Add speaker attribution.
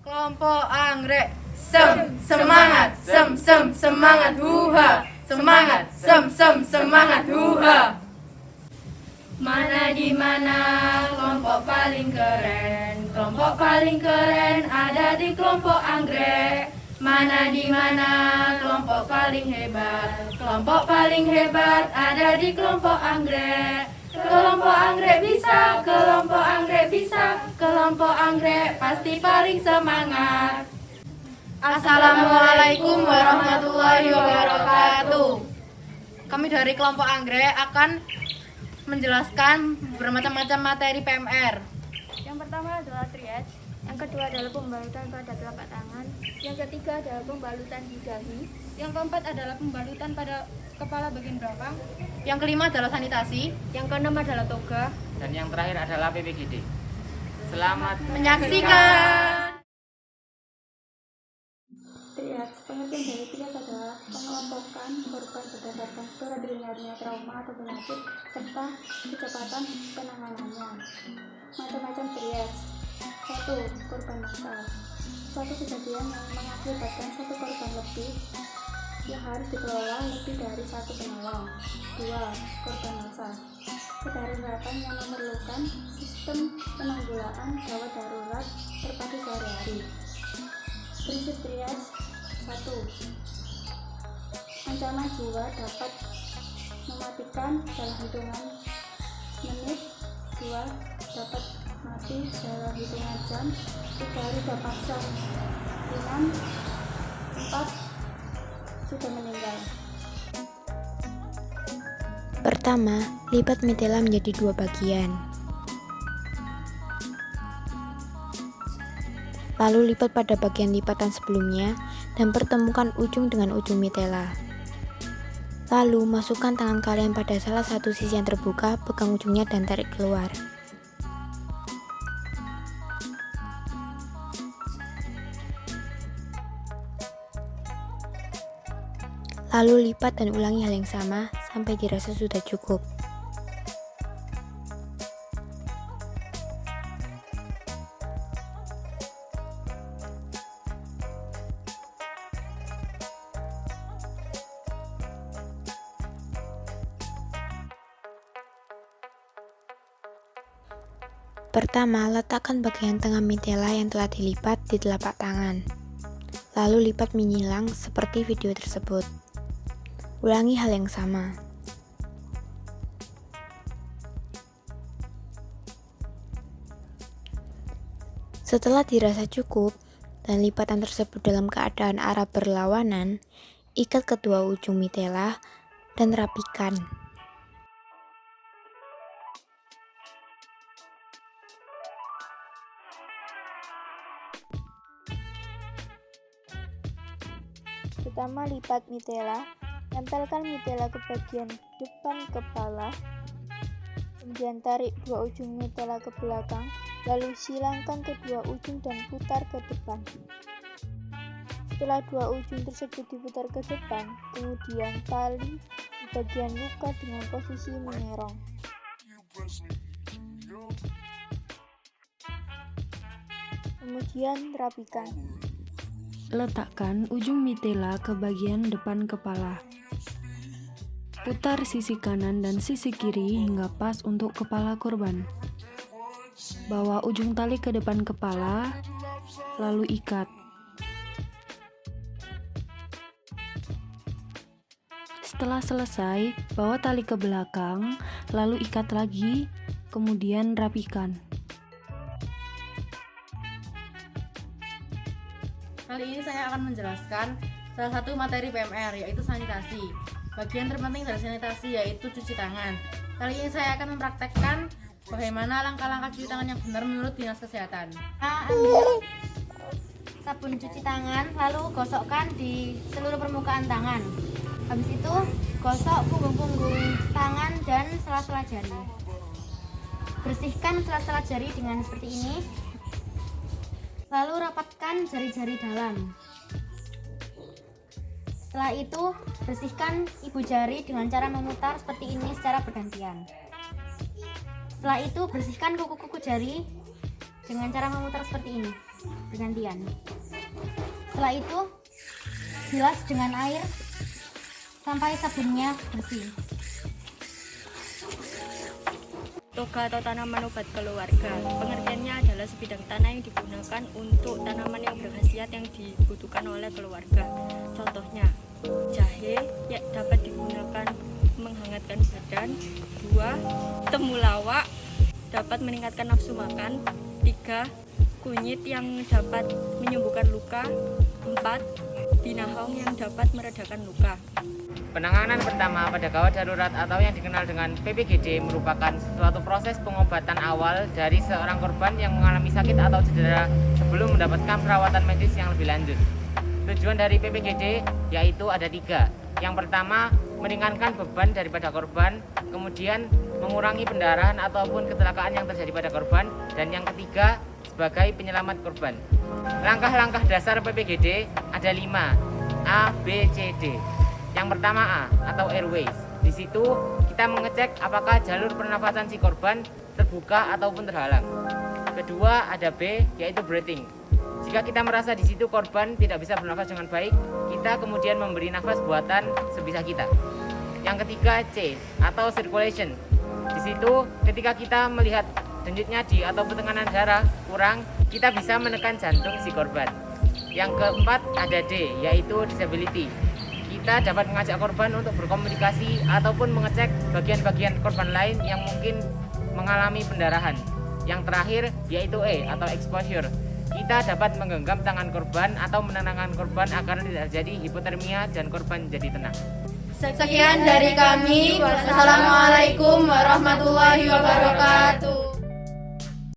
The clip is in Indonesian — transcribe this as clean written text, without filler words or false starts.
Speaker 1: Kelompok anggrek, semangat, semangat, huha, semangat, semangat, huha. Mana di mana kelompok paling keren? Kelompok paling keren ada di kelompok anggrek. Mana di mana kelompok paling hebat? Kelompok paling hebat ada di kelompok anggrek. Kelompok anggrek bisa, kelompok anggrek bisa, kelompok anggrek pasti paling semangat. Assalamualaikum warahmatullahi wabarakatuh. Kami dari kelompok anggrek akan menjelaskan bermacam-macam materi PMR.
Speaker 2: Yang pertama adalah triage, yang kedua adalah pembalutan pada telapak tangan, yang ketiga adalah pembalutan di dahi, yang keempat adalah pembalutan pada kepala bagian belakang,
Speaker 1: yang kelima adalah sanitasi,
Speaker 2: yang keenam adalah toga,
Speaker 3: dan yang terakhir adalah PPGD. Selamat
Speaker 1: menyaksikan.
Speaker 2: triage. Pengertian dari triage adalah pengelompokan korban berdasarkan berat ringannya trauma atau penyakit serta kecepatan penanganannya. Macam-macam triage. 1. Korban massal. Suatu kejadian yang mengakibatkan satu korban lebih yang harus dikelola lebih dari satu penolong. 2. Korban massal. Kedaruratan yang memerlukan sistem penanggulangan gawat darurat terpadu sehari-hari. Prinsip triage. 1. Ancaman jiwa dapat mematikan dalam hitungan menit. 2. Dapat mati dalam hitungan jam. 3. Luka paksa ringan. 4. Sudah meninggal.
Speaker 4: Pertama, lipat mitela menjadi dua bagian. Lalu lipat pada bagian lipatan sebelumnya dan pertemukan ujung dengan ujung mitela. Lalu masukkan tangan kalian pada salah satu sisi yang terbuka, pegang ujungnya dan tarik keluar. Lalu lipat dan ulangi hal yang sama sampai dirasa sudah cukup. Pertama, letakkan bagian tengah mitela yang telah dilipat di telapak tangan. Lalu lipat menyilang seperti video tersebut. Ulangi hal yang sama. Setelah dirasa cukup dan lipatan tersebut dalam keadaan arah berlawanan, ikat kedua ujung mitela dan rapikan. Pertama, lipat mitela. Tempelkan mitela ke bagian depan kepala, kemudian tarik dua ujung mitela ke belakang, lalu silangkan kedua ujung dan putar ke depan. Setelah dua ujung tersebut diputar ke depan, kemudian tali di bagian luka dengan posisi mengerong. Kemudian rapikan.
Speaker 5: Letakkan ujung mitela ke bagian depan kepala. Putar sisi kanan dan sisi kiri hingga pas untuk kepala korban. Bawa ujung tali ke depan kepala, lalu ikat. Setelah selesai, bawa tali ke belakang, lalu ikat lagi, kemudian rapikan.
Speaker 1: Kali ini saya akan menjelaskan salah satu materi PMR, yaitu sanitasi. Bagian terpenting dari sanitasi yaitu cuci tangan. Kali ini saya akan mempraktekkan bagaimana langkah-langkah cuci tangan yang benar menurut Dinas Kesehatan.
Speaker 6: Ambil sabun cuci tangan, lalu gosokkan di seluruh permukaan tangan. Habis itu gosok punggung-punggung tangan dan sela-sela jari. Bersihkan sela-sela jari dengan seperti ini. Lalu rapatkan jari-jari dalam. Setelah itu, bersihkan ibu jari dengan cara memutar seperti ini secara bergantian. Setelah itu, bersihkan kuku-kuku jari dengan cara memutar seperti ini bergantian. Setelah itu bilas dengan air sampai sabunnya bersih.
Speaker 7: Toga atau tanaman obat keluarga. Pengertiannya adalah sebidang tanah yang digunakan untuk tanaman yang berkhasiat yang dibutuhkan oleh keluarga. Contohnya, jahe yang dapat digunakan menghangatkan badan. 2. Temulawak dapat meningkatkan nafsu makan. 3. Kunyit yang dapat menyembuhkan luka. 4. Binahong yang dapat meredakan luka.
Speaker 3: Penanganan pertama pada gawat darurat atau yang dikenal dengan PPGD merupakan suatu proses pengobatan awal dari seorang korban yang mengalami sakit atau cedera sebelum mendapatkan perawatan medis yang lebih lanjut. Tujuan dari PPGD yaitu ada 3. Yang pertama, meringankan beban daripada korban, kemudian mengurangi pendarahan ataupun kecelakaan yang terjadi pada korban, dan yang ketiga, sebagai penyelamat korban. Langkah-langkah dasar PPGD ada 5, A, B, C, D. Yang pertama A atau airways. Di situ kita mengecek apakah jalur pernafasan si korban terbuka ataupun terhalang. Kedua ada B yaitu breathing. Jika kita merasa di situ korban tidak bisa bernafas dengan baik, kita kemudian memberi nafas buatan sebisa kita. Yang ketiga C atau circulation. Di situ ketika kita melihat denyut nadi atau tekanan darah kurang, kita bisa menekan jantung si korban. Yang keempat ada D yaitu disability. Kita dapat mengajak korban untuk berkomunikasi ataupun mengecek bagian-bagian korban lain yang mungkin mengalami pendarahan. Yang terakhir yaitu E atau exposure. Kita dapat menggenggam tangan korban atau menenangkan korban agar tidak terjadi hipotermia dan korban jadi tenang.
Speaker 1: Sekian dari kami. Wassalamualaikum warahmatullahi wabarakatuh.